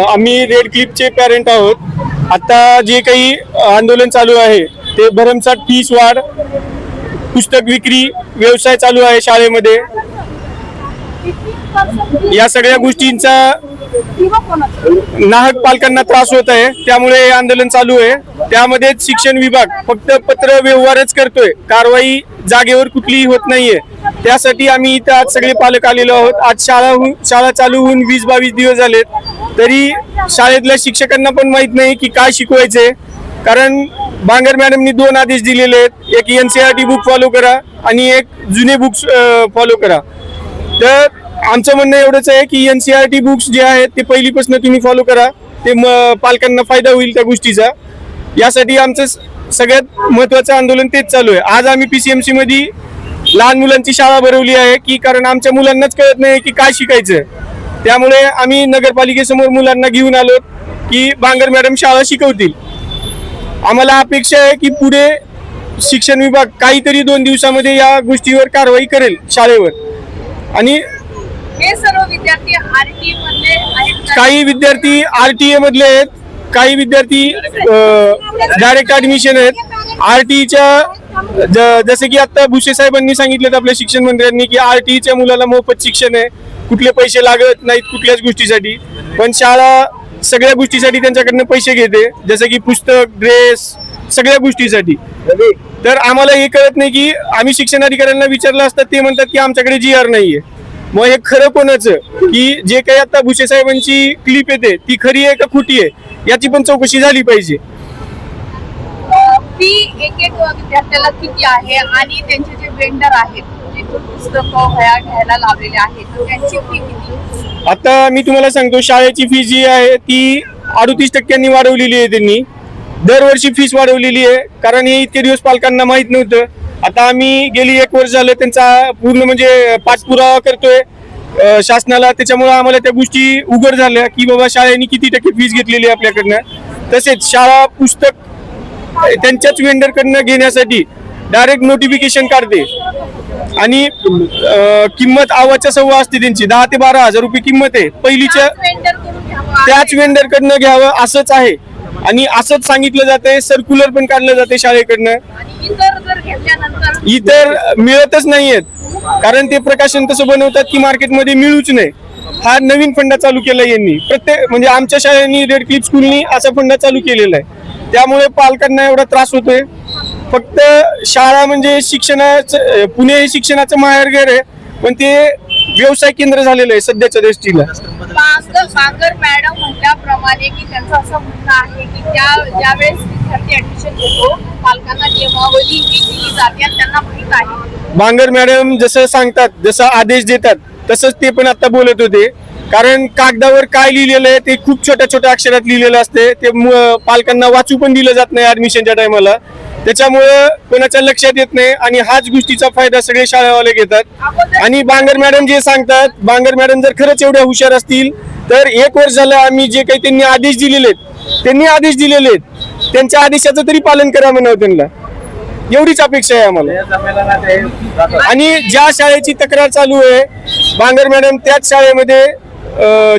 आम्ही red क्लिपचे parent आहोत. आता जे काही आंदोलन चालू आहे ते भरमसाठ फीस वाढ, पुस्तक विक्री व्यवसाय चालू आहे शाळेमध्ये. या सगळ्या गोष्टींचा नाहक पालकांना त्रास होत आहे, त्यामुळे हे आंदोलन चालू आहे. त्यामध्ये शिक्षण विभाग फक्त पत्र व्यवहारच करतोय, कारवाई जागेवर कुठलीही होत नाहीये. त्यासाठी आम्ही इथं आज सगळे पालक आलेलो आहोत. आज शाळा चालू होऊन 20-22 दिवस झालेत, तरी शाळेतल्या शिक्षकांना पण माहित नाही की काय शिकवायचंय. कारण बांगर मॅडमनी 2 आदेश दिलेले आहेत, एक NCERT बुक फॉलो करा आणि एक जुने बुक्स फॉलो करा. तर आमचं म्हणणं एवढंच आहे की NCERT बुक्स जे आहेत ते पहिलीपासून तुम्ही फॉलो करा, ते पालकांना फायदा होईल त्या गोष्टीचा. यासाठी आमचं सगळ्यात महत्त्वाचं आंदोलन तेच चालू आहे. आज आम्ही PCMC मध्ये लहान मुलांची शाळा भरवली आहे की कारण आमच्या मुलांनाच कळत नाही की काय शिकायचं. त्यामुळे आम्ही नगरपालिकेसमोर मुलांना घेऊन आलो की बांगर मॅडम शाळा शिकवतील. आम्हाला अपेक्षा आहे की पुढे शिक्षण विभाग काहीतरी 2 दिवसामध्ये या गोष्टीवर कारवाई करेल शाळेवर. आणि हे सर्व विद्यार्थी RTA मधले आहेत. काही विद्यार्थी RTA मधले आहेत, काही विद्यार्थी डायरेक्ट ऍडमिशन आहेत. RTEच्या जसे की आता भुसे साहेबांनी सांगितलं आपल्या शिक्षण मंत्र्यांनी की RTEच्या मुलाला मोफत शिक्षण आहे, कुठले पैसे लागत नाहीत कुठल्याच गोष्टीसाठी. पण शाळा सगळ्या गोष्टीसाठी त्यांच्याकडनं पैसे घेते, जसं की पुस्तक, ड्रेस, सगळ्या गोष्टीसाठी. तर आम्हाला हे कळत नाही की आम्ही शिक्षण अधिकाऱ्यांना विचारलं असतं, ते म्हणतात की आमच्याकडे GR नाहीये. मग हे खरं कोणाचं की जे काही आता भुसे साहेबांची क्लिप येते ती खरी आहे का खोटी आहे याची पण चौकशी झाली पाहिजे. फी एक विद्यार्थ्याला किती आहे आणि त्यांचे जे वेंडर आहेत जे पुस्तकं वह्या घ्यायला लावलेले आहेत त्यांची फी किती? आता मी तुम्हाला सांगतो, शाळेची फी जी आहे ती 38% वाढवलेली आहे. त्यांनी दरवर्षी फीस वाढवलेली आहे, कारण हे इतके दिवस पालकांना माहित नव्हतं. आता आम्ही गेली 1 वर्ष झालं त्यांचा पूर्ण म्हणजे पाठपुरावा करतोय शासनाला. त्याच्यामुळे आम्हाला त्या गोष्टी उघड झाल्या की बाबा शाळेने किती टक्के फीस घेतलेली आहे आपल्याकडनं. तसेच शाळा पुस्तक त्यांच्याच वेंडरकडनं घेण्यासाठी डायरेक्ट नोटिफिकेशन काढते आणि किंमत आवाच्या सव्वा असते त्यांची. 10 ते 12 हजार रुपये किंमत आहे पहिलीच्या. त्याच वेंडरकडनं घ्यावं असंच आहे आणि असंच सांगितलं जाते. सर्क्युलर पण काढलं जाते शाळेकडनं. इतर मिळतच नाहीयेत, कारण ते प्रकाशन तसं बनवतात की मार्केटमध्ये मिळूच नाही. हा नवीन फंडा चालू केला यांनी. प्रत्येक म्हणजे आमच्या शाळेनी रेड क्लिप स्कूलनी असा फंडा चालू केलेला आहे. त्यामुळे पालकांना एवढा त्रास होतोय. फक्त शाळा म्हणजे शिक्षणाचं, पुणे हे शिक्षणाचं माहेरघर आहे, पण ते व्यवसाय केंद्र झालेलं आहे सध्याच्या दृष्टीला. बांगर मॅडम म्हटल्याप्रमाणे की त्यांचं असं म्हणणं आहे की ज्यावेळेस विद्यार्थी ऍडमिशन घेतो पालकांना नियमावली ही दिली जाते आणि त्यांना माहित आहे. बांगर मॅडम जसं सांगतात, जसा आदेश देतात तसंच ते पण आता बोलत होते. कारण कागदावर काय लिहिलेलं आहे ते खूप छोट्या छोट्या अक्षरात लिहिलेलं असते, ते पालकांना वाचू पण दिलं जात नाही ऍडमिशनच्या टायमाला. त्याच्यामुळं कोणाच्या लक्षात येत नाही आणि हाच गोष्टीचा फायदा सगळे शाळेवाले घेतात. आणि बांगर मॅडम जे सांगतात, बांगर मॅडम जर खरंच एवढ्या हुशार असतील तर 1 वर्ष झालं आम्ही जे काही त्यांनी आदेश दिलेले आहेत त्यांच्या आदेशाचं तरी पालन करा म्हणावं त्यांना. एवढीच अपेक्षा आहे आम्हाला. आणि ज्या शाळेची तक्रार चालू आहे बांगर मॅडम त्याच शाळेमध्ये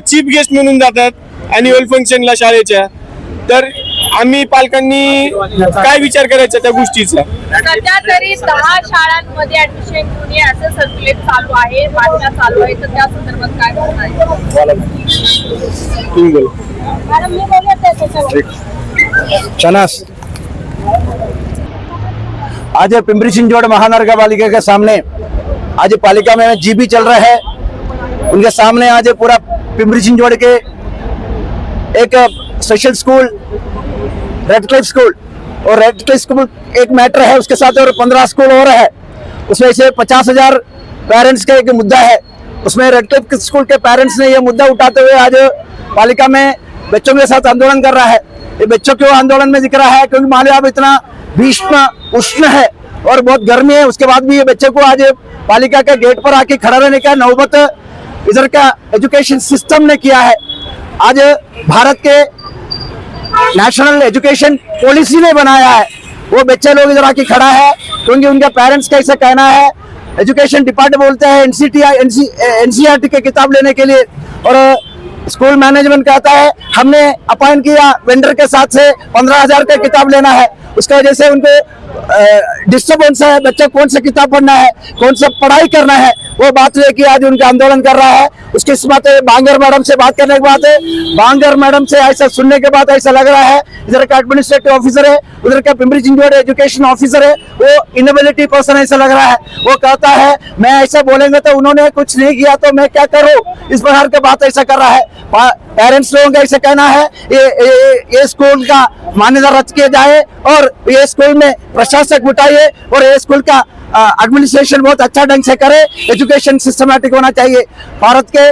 चीफ गेस्ट म्हणून जातात अॅन्युअल फंक्शनला शाळेच्या. तर आम्ही पालकांनी काय विचार करायचा त्या गोष्टीचा. सध्या तरी 10 शाळांमध्ये ऍडमिशन घेऊन ये असं सर्क्युलेट चालू आहे, बातम्या चालू आहे, तर त्या संदर्भात काय होणार चनास आज पिंपरी चिंचवड़ महानगर पालिका के सामने आज पालिका में जीबी चल रहा है, उनके सामने आज पूरा पिंपरी चिंचवड़ के एक special school red Cliff school और रेड क्लिफ स्कूल एक मैटर है, उसके साथ और 15 स्कूल और है, उसमें से 50,000 पेरेंट्स का एक मुद्दा है। उसमें रेड क्लिफ स्कूल के पेरेंट्स ने यह मुद्दा उठाते हुए आज पालिका में बच्चों के साथ आंदोलन कर रहा है। ये बच्चों क्यों आंदोलन में दिख रहा है, क्योंकि मान लो अब इतना भीष्म उष्ण है और बहुत गर्मी है, उसके बाद भी ये बच्चे को आज पालिका के गेट पर आके खड़ा रहने का नौबत इधर का एजुकेशन सिस्टम ने किया है। आज भारत के नेशनल एजुकेशन पॉलिसी ने बनाया है, वो बच्चे लोग इधर आके खड़ा है क्योंकि उनके पेरेंट्स का ऐसा कहना है। एजुकेशन डिपार्टमेंट बोलते हैं एनसीईआरटी के किताब लेने के लिए, और स्कूल मैनेजमेंट कहता है हमने अपॉइंट किया वेंडर के साथ से 15,000 का किताब लेना है, उसकी वजह से उनको डिस्टर्बेंस है, बच्चा कौन सा किताब पढ़ना है, कौन सा पढ़ाई करना है, वो बात लेके आज उनका आंदोलन कर रहा है। उसके बाद बांगर मैडम से बात करने के बाद बांगर मैडम से ऐसा सुनने के बाद ऐसा लग रहा है इधर का एडमिनिस्ट्रेटिव ऑफिसर है, उधर का पिंपरी चिंचवड एजुकेशन ऑफिसर है, वो इनएबिलिटी पर्सन ऐसा लग रहा है। वो कहता है मैं ऐसा बोलेंगे तो उन्होंने कुछ नहीं किया तो मैं क्या करूं, इस प्रकार की बात ऐसा कर रहा है। पेरेंट्स लोगों का ऐसा कहना है ये स्कूल का मान्यता रद्द किया जाए और ये स्कूल में प्रशासक बिठाइए और ये स्कूल का एडमिनिस्ट्रेशन बहुत अच्छा ढंग से करे, एजुकेशन सिस्टमैटिक होना चाहिए। भारत के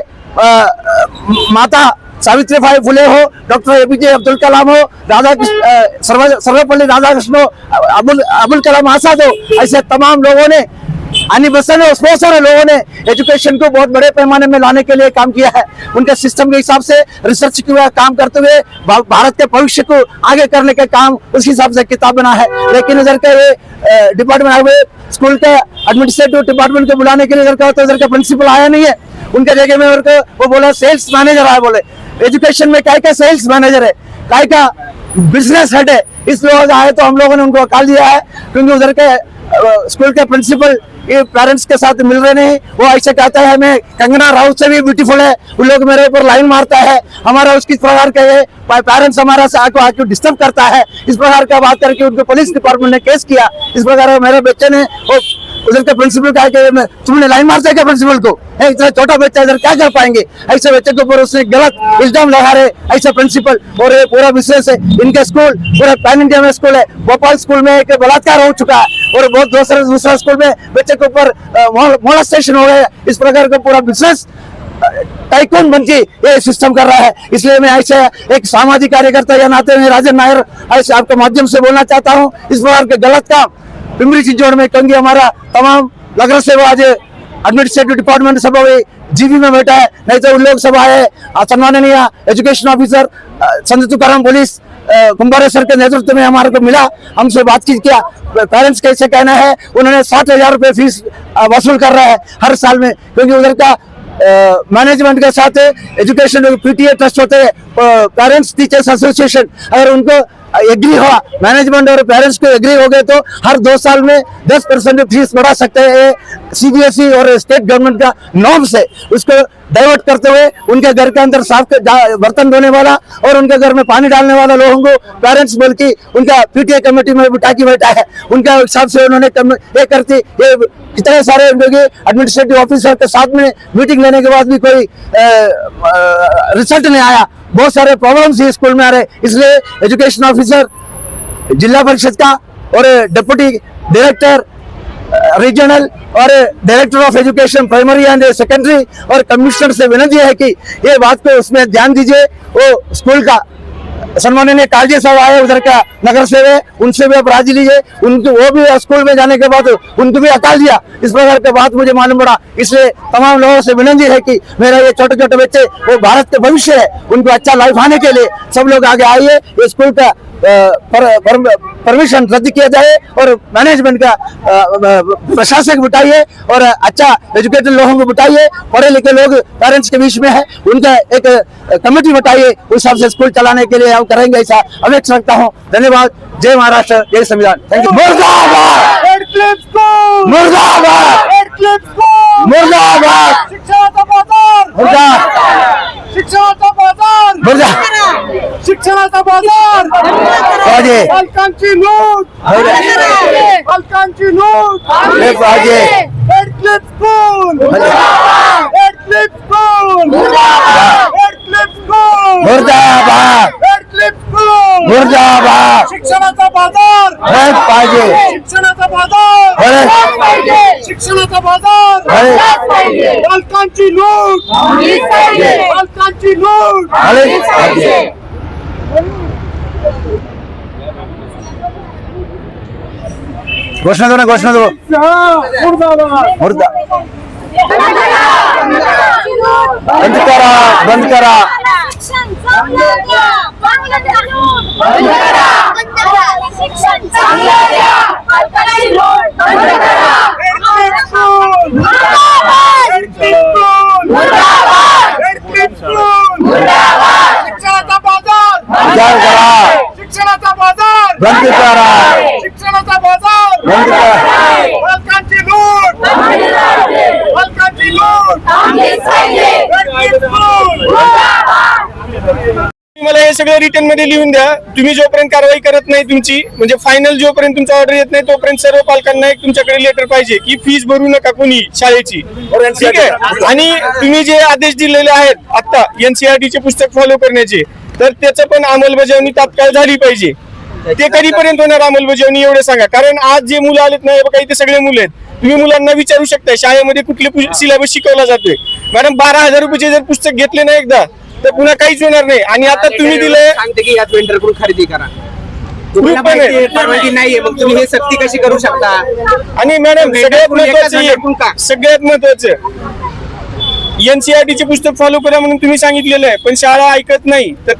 माता सावित्रीबाई फुले हो, डॉक्टर एपीजे अब्दुल कलाम हो, सर्वपल्ली राधाकृष्ण हो, अबुल कलाम आजाद हो, ऐसे तमाम लोगों ने आनी बसन और बहुत सारे लोगों ने एजुकेशन को बहुत बड़े पैमाने में लाने के लिए काम किया है। उनके सिस्टम के हिसाब से रिसर्च किया काम करते हुए भारत के भविष्य को आगे करने के काम उस हिसाब से किताब बना है। लेकिन इधर के डिपार्टमेंट स्कूल के एडमिनिस्ट्रेटिव डिपार्टमेंट को बुलाने के लिए इधर का तो इधर का प्रिंसिपल आया नहीं है, उनके जगह में वो बोला सेल्स मैनेजर आया। बोले एजुकेशन में क्या सेल्स मैनेजर है, काय का बिजनेस हेड है, इस लोग आए तो हम लोगों ने उनको हटा दिया है क्योंकि उधर के स्कूल के प्रिंसिपल ये पेरेंट्स के साथ मिल रहे नहीं। वो ऐसे कहता है मैं कंगना राउत से भी ब्यूटीफुल है, उन लोग मेरे ऊपर लाइन मारता है, हमारा उसकी प्रकार के पेरेंट्स हमारा से आके डिस्टर्ब करता है, इस प्रकार का बात करके उनको पुलिस डिपार्टमेंट ने केस किया। इस प्रकार मेरे बच्चे ने उधर के प्रिंसिपल कहा कि तुमने लाइन मारता है क्या प्रिंसिपल को, इतना छोटा बच्चा इधर क्या कर पाएंगे, ऐसे बच्चे के ऊपर उसने गलत इल्जाम लगा रहे ऐसा प्रिंसिपल। और ये पूरा बिजनेस है इनका स्कूल, पूरा पैन इंडिया में स्कूल है। भोपाल स्कूल में एक बलात्कार हो चुका है और बहुत दूसरा स्कूल में बच्चे के ऊपर मोलेस्टेशन हो गया। इस प्रकार का पूरा बिजनेस टाइकून बन के ये सिस्टम कर रहा है। इसलिए मैं ऐसे एक सामाजिक कार्यकर्ता या नाते में राजन नायर ऐसे आपके माध्यम से बोलना चाहता हूँ, इस प्रकार के गलत काम पिंपरी चिंचवड में क्योंकि हमारा तमाम नगर से वो आज एडमिनिस्ट्रेटिव डिपार्टमेंट सब जीबी में बैठा है, नहीं तो उन लोग सब आए सम्माननीय एजुकेशन ऑफिसर संत तुकाराम पुलिस कुंभारे सर के नेतृत्व में हमारे को मिला, हमसे बातचीत किया। पेरेंट्स कैसे कहना है उन्होंने 60,000 रुपए फीस वसूल कर रहा है हर साल में, क्योंकि उधर का मैनेजमेंट के साथ एजुकेशन पीटीए ट्रस्ट होते हैं, पेरेंट्स टीचर्स एसोसिएशन, अगर उनको एग्री हुआ मैनेजमेंट और पेरेंट्स को एग्री हो गए तो हर 2 साल में 10% फीस बढ़ा सकते हैं। सीबीएसई और स्टेट गवर्नमेंट का नॉर्म्स है, उसको डाइवर्ट करते हुए उनके घर के अंदर साफ बर्तन धोने वाला और उनके घर में पानी डालने वाला लोगों को पेरेंट्स बोल के उनका पीटीए कमेटी में बिठा के बैठा है। उनका हिसाब से उन्होंने ये करती ये कितने सारे एडमिनिस्ट्रेटिव ऑफिसर के साथ में मीटिंग लेने के बाद भी कोई रिजल्ट नहीं आया। बहुत सारे प्रॉब्लम्स ही स्कूल में आ रहे, इसलिए एजुकेशन ऑफिसर जिला परिषद का और डिप्टी डायरेक्टर रीजनल और director of education primary end secondary और कमिश्नर से विनती है कि ये बात को उसमें ध्यान दीजिए। वो स्कूल का सम्माननीय कालजी साहब आए उधर का नगर सेवक, उनसे भी आप राजी लीजिए, उनको वो भी स्कूल में जाने के बाद उनको भी हटा दिया। इस प्रकार की बात मुझे मालूम पड़ा, इसलिए तमाम लोगों से विनती है कि मेरा ये छोटे छोटे बच्चे वो भारत के भविष्य है, उनको अच्छा लाइफ आने के लिए सब लोग आगे आइए। ये स्कूल का परमिशन रद्द किया जाए और मैनेजमेंट का प्रशासक बिठाइए और अच्छा एजुकेटेड लोगों को बिठाइए, पढ़े लिखे लोग पेरेंट्स के बीच में है, उनका एक कमेटी बिठाइए, उस हिसाब से स्कूल चलाने के लिए हम करेंगे, ऐसा अपेक्षा रखता हूँ। धन्यवाद। जय महाराष्ट्र, जय संविधान। Thank you. मुर्दाबाद मुर्दाबाद मुर्दाबाद शिक्षणाचा बाजार मुर्दाबाद शिक्षणाचा बाजार मुर्दाबाद शिक्षणाचा बाजार बाजे पालकांची लूट पालकांची लूट बाजे एडक्लिप स्कूल एडक्लिप स्कूल एडक्लिप स्कूल मुर्दाबाद एडक्लिप स्कूल मुर्दाबाद शिक्षणाचा बाजार पाहिजे शिक्षणाचा बाजार पाहिजे शिक्षणाचा बाजार पालकांची लूट पालकांची लूट पाहिजे घोषणा दो ना, घोषणा दो। मुर्दा बंद करा, बंद करा। शिक्षण विचार करा. शिक्षणाचा बाजार बंद करा. शिक्षणाचा बाजार बंद करा. पालकांची लूट पालकांची लूट पालकांची लूट. मला हे सगळं रिटर्न मध्ये लिहून द्या. तुम्ही जोपर्यंत कारवाई करत नाही तुमची म्हणजे फायनल जोपर्यंत तुमचा ऑर्डर येत नाही तोपर्यंत सर्व पालकांना एक तुमच्याकडे लेटर पाहिजे की फीस भरू नका कोणी शाळेची. ठीक आहे. आणि तुम्ही जे आदेश दिलेले आहेत आता NCERT चे पुस्तक फॉलो करण्याचे तर त्याचं पण अंमलबजावणी तात्काळ झाली पाहिजे. ते कधीपर्यंत होणार अंमलबजावणी एवढं सांगा. कारण आज जे मुलं आलेत नाही बघा इथे सगळे मुलं आहेत. तुम्ही मुलांना विचारू शकता शाळेमध्ये कुठले सिलेबस शिकवला जातोय. मॅडम 12,000 रुपयाचे जर पुस्तक घेतले ना एकदा तर पुन्हा काहीच होणार नाही. आणि आता तुम्ही दिलंय सांगते की याच वेंडर कडून खरेदी करा. तुम्हाला Proof पण आहे. माहिती आहे, परवानगी नाहीये, मग तुम्ही हे सक्ती कशी करू शकता? आणि मॅडम सगळ्यात महत्वाचं का? सगळ्यात महत्वाचं NCERT चे पुस्तक फॉलो करा म्हणून तुम्ही सांगितलेलं आहे पण शाळा ऐकत नाही तर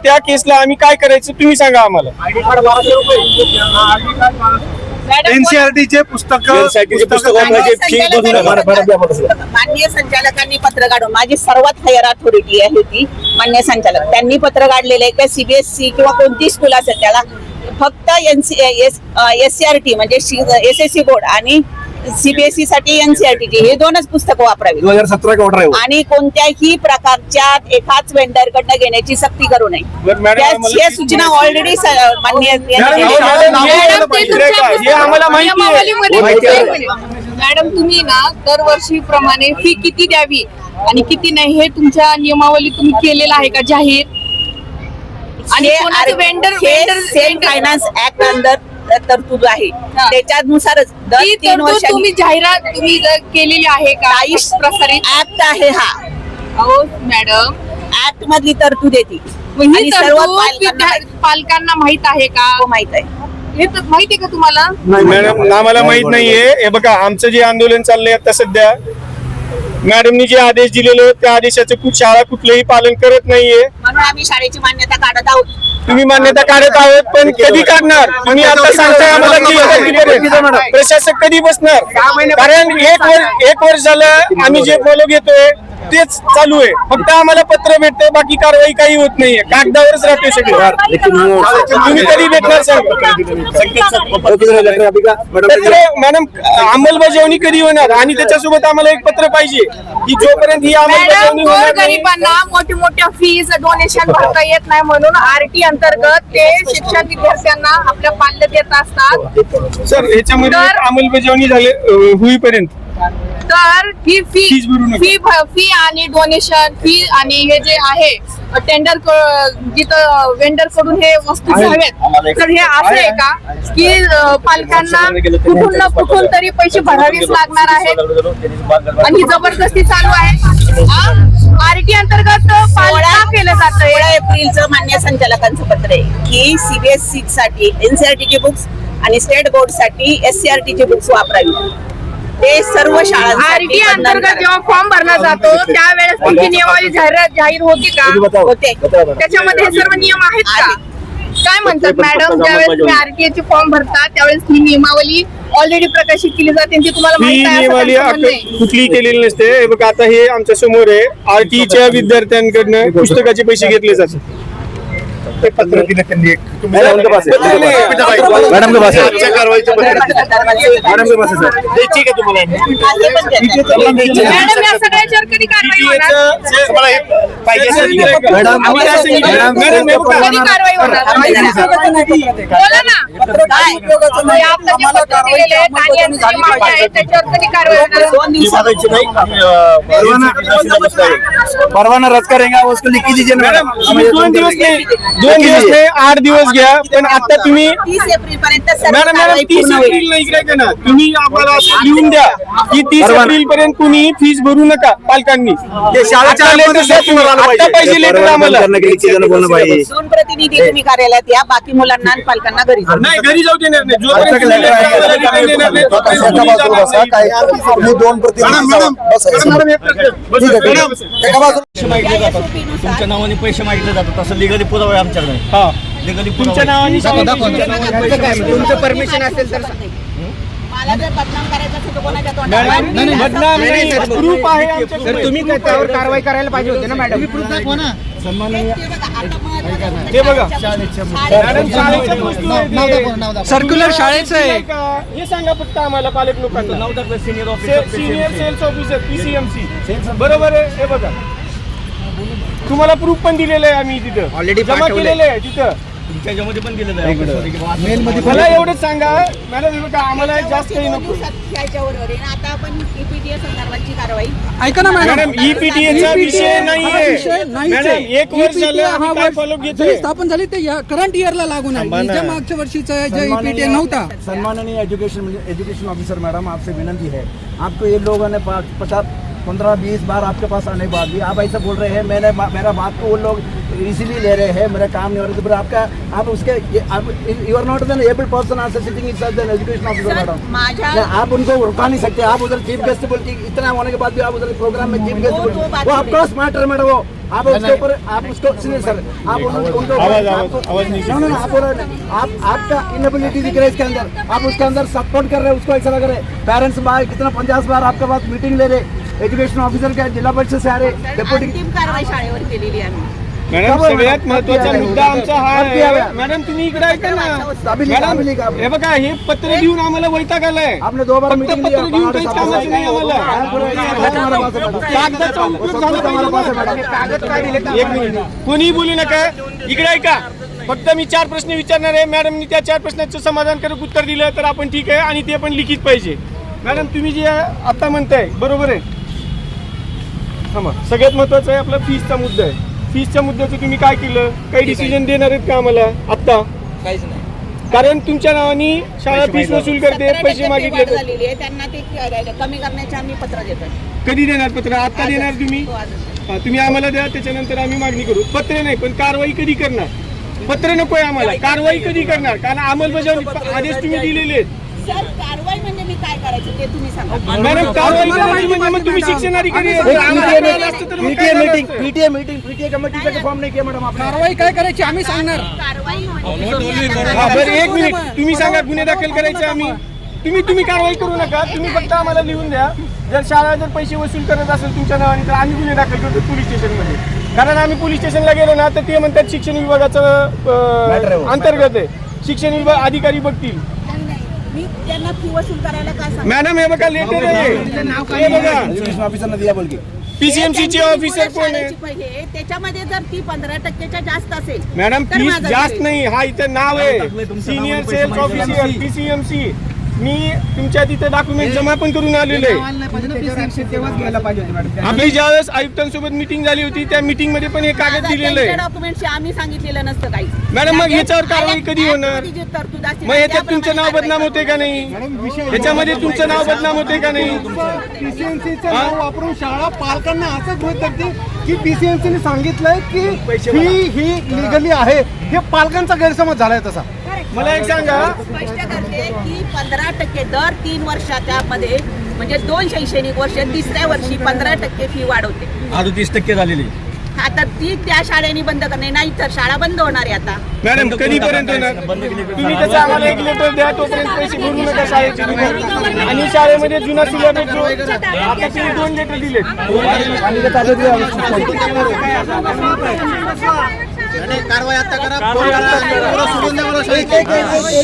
त्या केसला आम्ही काय करायचं तुम्ही सांगा आम्हाला. NCERT चे पुस्तक माननीय संचालकांनी पत्र काढून माझी सर्वात हायर अथॉरिटी आहे ती मान्य संचालक त्यांनी पत्र काढलेलं आहे की CBSE किंवा कोणती स्कूल असेल त्याला फक्त SCRT म्हणजे SSC बोर्ड आणि CBSE साठी NCERT हे दोनच पुस्तकं वापरावी 2017 का ऑर्डर आहे. आणि कोणत्याही प्रकारच्या एकाच वेंडर कडनं घेण्याची सक्ती करू नये. बरं, मॅडम, या सूचना ऑलरेडी मान्य हे आम्हाला माहिती आहे. मॅडम तुम्ही ना दरवर्षीप्रमाणे फी किती द्यावी आणि किती नाही हे तुमच्या नियमावली तुम्ही केलेलं आहे का जाहीर? आणि कोणाचं सेल्फ फायनान्स ऍक्ट अंडर तरतूद आहे हा. त्याच्यानुसारच दर ती 3 तरतूद वर्षांनी तुम्ही जाहिरात तुम्ही केलेली आहे का प्रसारित? ऍक्ट आहे हा अहो मॅडम ऍक्ट मधली तरतूद आहे ती ही आणि सर्व तरतूद पालकांना माहित आहे का? माहित आहे. हे तर माहिती आहे का तुम्हाला? मॅडम आम्हाला माहित नाहीये. हे बघा आमचं जे आंदोलन चाललंय आता सध्या मॅडमनी जे आदेश दिलेले त्या आदेशाचं शाळा कुठलंही पालन करत नाहीये. म्हणून आम्ही शाळेची मान्यता काढत आहोत. तुम्ही मान्यता काढत आहोत पण कधी काढणार तुम्ही आता सांगताय आम्हाला की कधीपर्यंत? प्रशासक कधी बसणार? कारण एक वर्ष झालं आम्ही जे फॉलो घेतोय तेच चालू आहे. फक्त आम्हाला पत्र भेटतंय बाकी कारवाई काही होत नाहीये. कागदावरच राहतोय सगळं. तुम्ही कधी भेटणार सांगा. मॅडम अंमलबजावणी कधी होणार? आणि त्याच्यासोबत आम्हाला एक पत्र पाहिजे की जोपर्यंत ही अंमलबजावणी होणार नाही. गरिबांना मोठ्या मोठ्या फीज डोनेशन भरता येत नाही म्हणून RT अंतर्गत ते शिक्षण विद्यार्थ्यांना आपल्या पाल्य देत असतात. सर ह्याच्यामध्ये अंमलबजावणी झाले होईपर्यंत तर ही Fees भरू नका. फी आणि डोनेशन फी आणि हे जे आहे टेंडर जिथं वेंडर कडून हे वस्तू घ्यावेत तर हे असं आहे का की पालकांना कुठून ना कुठून तरी पैसे भरावेच लागणार आहेत आणि ही जबरदस्ती चालू आहे. RT अंतर्गत पालक केलं जातंय. 16 एप्रिलचं मान्य संचालकांचं पत्र आहे की CBSE साठी NCERT चे बुक्स आणि स्टेट बोर्ड साठी SCRT चे बुक्स वापरावी. ते सर्व शाळांसाठी RT अंतर्गत जेव्हा फॉर्म भरला जातो त्यावेळेस तुमची नियमावली जाहीर होती का? होते. त्याच्यामध्ये हे सर्व नियम आहेत का? काय म्हणतात मॅडम ज्यावेळेस तुम्ही RTA चे फॉर्म भरता त्यावेळेस ही नियमावली ऑलरेडी प्रकाशित केली जाते आणि ती तुम्हाला ही माहित आहे असं नियमावली त्यांचं म्हणणं आहे. कुठलीही केलेली नसते. हे बघा आता हे आमच्या समोर आहे. RT च्या विद्यार्थ्यांकडनं पुस्तकाचे पैसे घेतले जातात. ते पत्र दिलं त्यांनी एक. मैडम के पास है. मैडम के पास है. मैडम के पास है सर. ठीक आहे तुम्हाला मॅडम या सगळ्याच्यावर कधी कारवाई होणार? कधी कारवाई होणार? बोला ना. हे आता जे पत्र दिलेले आहेत आणि यांची जी मागणी आहे त्याच्यावर कधी कारवाई होणार? 2 दिवसात परवाना रद्द करेंगे आप उसको लिख दीजिए ना मैडम. 2 दिवस नाही 8 दिवस घ्या पण आता तुम्ही 30 एप्रिल पर्यंत सर्व मॅडम कारवाई 30 पूर्ण होईल. एप्रिल नाही काय करणार तुम्ही आम्हाला असं लिहून द्या की 30 एप्रिल पर्यंत कुणी फीस भरू नका पालकांनी. ते शाळेच्या आता पाहिजे लेटर आम्हाला. करने के लिए किसी ने बोलना भाई. 2 प्रतिनिधी तुम्ही कार्यालयात या बाकी मुलांना आणि पालकांना घरी जाऊ. नाही घरी जाऊ देणार नाही. जोपर्यंत तुम्ही लेटर आम्हाला return देणार नाही, तोपर्यंत घरी जाणार नाही. दोन तुमच्या नावाने पैसे मागितले जातात तसं लिगली पुरावा आहे आमच्याकडे. हा. लिगली तुमच्या नावाने तुमचं परमिशन असेल तर मला जर बदनाम करायचं असेल तर कोणाच्या तोंडावर? बदनाम नाही, प्रूफ आहे आमच्याकडे. तर तुम्ही त्यावर कारवाई करायला पाहिजे होते ना मॅडम. हे बघा, आता मग हे बघा मॅडम शाळेच्या वस्तू आहेत हे. सर्क्युलर शाळेचं नाही आहे. का? हे सांगा फक्त आम्हाला पालक लोकांना. नवदाखला senior officer senior sales officer PCMC बरोबर आहे. हे बघा तुम्हाला प्रूफ पण दिलेलं आहे आम्ही तिथं Already जमा पाठवलंय. केलेलं आहे तिथं. तुमच्या याच्यामध्ये पण दिलेलं आहे ऑफिसमध्ये की बुवा असं- मला एवढंच सांगा मॅडम हे बघा आम्हाला जास्त काही नको. आता आपण EPDA संदर्भाची कारवाई ऐका ना मॅडम EPTA विषय नाहीये विषय नाहीच मॅडम आहे. एक वर्ष झालं EPTA आम्ही हा काय वर्ष फॉलो जरी घेतोय. स्थापन झाली ते करंट इयरला लागून आहे. ज्या मागच्या वर्षीचा जे EPTA नव्हता. सम्माननीय एजुकेशन ऑफिसर मैडम, आपसे विनती है, आपको ये लोगों ने 15-20 बार आपके पास आने के बाद भी आप ऐसा बोल रहे हैं, मेरा बात को वो लोग इजीली ले रहे हैं, मेरा काम नहीं हो रहा है, आपका आप उसके you are not an able person also sitting in such an education officer madam. आप उनको रुका नहीं सकते. आप उधर चीफ गेस्ट बोल के इतना होने के बाद भी आप उधर प्रोग्राम में चीफ गेस्ट बोल वो आपका स्मार्ट है मैडम. वो आप उसके ऊपर आप उसको सुनिए सर, आप उनको आवाज नहीं आप आपका इनएबिलिटी दिख रहा है इसके अंदर. आप उसके अंदर सपोर्ट कर रहे हैं, उसको ऐसा लग रहा है. पेरेंट्स बाहर कितना 50 बार आपके पास मीटिंग ले रहे, एजुकेशन ऑफिसर का जिला परिषद से आ रहे, डेप्यूटी. अंतिम कारवाई शाळेवर केलेली आम्ही. मॅडम सगळ्यात महत्वाचा मुद्दा आमचा हा आहे. मॅडम तुम्ही इकडे ऐका ना मॅडम हे बघा हे पत्र देऊन आम्हाला वैताग आलाय. आपने 2 बार फक्त मीटिंग पत्र देऊन काहीच कामाचं नाही आम्हाला. कागदाचा उपयोग झाला पाहिजे. एक मिनिट कोणी बोलू नका इकडे ऐका. फक्त मी 4 प्रश्न विचारणार आहे. मॅडमनी त्या 4 प्रश्नाचं समाधानकारक उत्तर दिलं तर आपण ठीक आहे आणि ते पण लिखित पाहिजे. मॅडम तुम्ही जे आता म्हणताय बरोबर आहे. थांबा सगळ्यात महत्वाचं आहे आपला फीसचा मुद्दा आहे. फीसच्या मुद्द्याचं तुम्ही काय केलं? काही डिसिजन देणार आहेत का आम्हाला आत्ता? काहीच नाही. कारण तुमच्या नावाने शाळा फीस वसूल करते, 17% पैसे मागितले वाढ तर झालेली आहे. त्यांना ते कमी करण्याचे आम्ही पत्र देतो. कधी देणार पत्र? आत्ता देणार तुम्ही? हा, तुम्ही आम्हाला द्या त्याच्यानंतर आम्ही मागणी करू. पत्र नाही पण कारवाई कधी करणार? पत्र नकोय आम्हाला, कारवाई कधी करणार? कारण अंमलबजावणी आदेश तुम्ही दिलेले आहेत. सर कारवाई म्हणजे मी काय करायचं ते तुम्ही सांगा. मॅडम कारवाई करायची म्हणजे मग तुम्ही शिक्षण अधिकारी आहेत. आम्हाला कळलं असतं तर मग काय झालं असतं? पीटीए कमेटी का फॉर्म नहीं किया मैडम आपने. कारवाई काय करायची आम्ही सांगणार. कारवाई म्हणजे हा, बरं एक मिनिट तुम्ही सांगा गुन्हे दाखल करायचे आम्ही. तुम्ही कारवाई करू नका. तुम्ही फक्त आम्हाला लिहून द्या. जर शाळा जर पैसे वसूल करत असेल तुमच्या नावाने तर आम्ही गुन्हे दाखल करतो पोलीस स्टेशनमध्ये. कारण आम्ही पोलीस स्टेशनला गेलो ना तर ते म्हणतात शिक्षण विभागाचं अंतर्गत आहे. शिक्षण विभाग अधिकारी बघतील. मी त्यांना फी वसूल करायला काय सांगू? मॅडम हे बघा लेटर आहे हे बघा एजुकेशन ऑफिसर ने दिया बोल के. PCMC चे ऑफिसर कोण आहे? शाळेची पाहिजे. त्याच्यामध्ये जर ती 15%च्या जास्त असेल मॅडम तर फीस माझा जास्त विषय. नाही. हा इथं नाव आहे सिनियर सेल्स ऑफिसर PCMC. मी तुमच्या तिथे डॉक्युमेंट जमा पण करून आलेले आहे. तेव्हाच घ्यायला पाहिजे होती मॅडम. आपली ज्यावेळेस आयुक्तांसोबत मीटिंग झाली होती त्या मीटिंग मध्ये पण हे कागद दिलेलं आहे. डॉक्युमेंटशी आम्ही सांगितलेलं नसतं काही. मॅडम मग याच्यावर कारवाई कधी होणार? जी तरतूद असते मग याच्यात तुमचं त्याप्रमाणे नाव बदनाम होते का नाही? याच्यामध्ये तुमचं नाव बदनाम होते का नाही? PCMCचं नाव वापरून शाळा पालकांना असं गृहीत धरते की PCMCने सांगितलंय की फी ही लिगली आहे. हे पालकांचा गैरसमज झालाय तसा. मला एक सांगा स्पष्ट करते की 15% दर 3 वर्षाच्या मध्ये म्हणजे 2 शैक्षणिक वर्ष 3ऱ्या वर्षी 15% फी वाढवते. 38% झालेली. आता ती त्या शाळेने बंद करणे नाही तर शाळा बंद होणार आहे आता. मॅडम कधीपर्यंत होणार? तुम्ही कसं आम्हाला एक लेटर द्या तोपर्यंत पैसे भरू नका शाळेचे. आणि शाळेमध्ये जुना सिलेबस जो आता तुम्ही 2 लेटर दिलेत. कारवाई आता करा.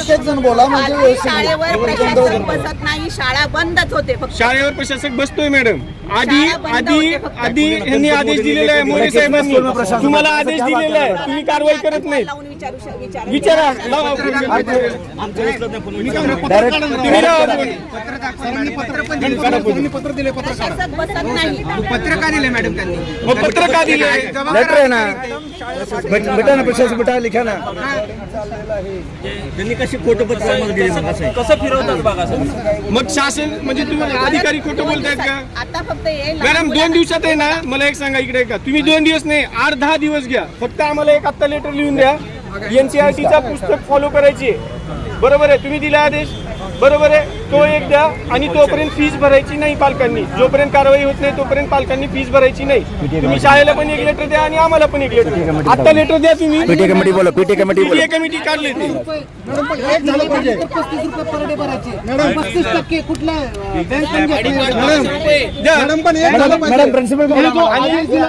एक जण बोला म्हणजे आणि शाळेवर प्रशासक बसत नाही. शाळा बंदच होते फक्त. शाळेवर प्रशासक बसतोय मॅडम. आधी शाळा बंद आधी होते फक्त. आधी यांनी आदेश दिलेला आहे मोरे साहेबांनी. तुम्हाला आदेश दिलेला आहे तुम्ही कारवाई करत नाही. लावून विचारा. विचारा लावा. आमच्या उचलत नाही फोन. तुम्ही लावा फोन. पत्र दिले पत्र प्रशासक बसत नाही. पत्र का दिले मॅडम त्यांनी? मग पत्र का दिले? लेटर है ना, बेटा ना प्रशासन बेटा लिखा ना. त्यांनी कशी खोटं पत्र आम्हाला दिली मग असं कसं फिरवतात बघा सर. मग शासन म्हणजे तुम्ही अधिकारी खोटं बोलतायत का? आता फक्त हे मॅडम 2 दिवसात आहे ना. मला एक सांगा इकडे का तुम्ही 2 दिवस नाही 8-10 दिवस घ्या. फक्त आम्हाला एक आत्ता लेटर लिहून द्या. NCERTचा पुस्तक फॉलो करायची बरोबर आहे. तुम्ही दिला आदेश बरोबर आहे तो एक द्या. आणि तोपर्यंत फीस भरायची नाही पालकांनी. जोपर्यंत कारवाई होत नाही तोपर्यंत पालकांनी फीस भरायची नाही. तुम्ही शाळेला पण एक लेटर द्या आणि आम्हाला पण एक लेटर द्या. आता लेटर द्या तुम्ही. पीटीए कमेटी बोलो, पीटीए कमेटी बोलो. PTA कमिटी काढली ते. एक झालं पाहिजे. 35 रुपये पर डे भरायचे. 35% कुठला द्या. मॅडम पण एक झालं पाहिजे. Madam principal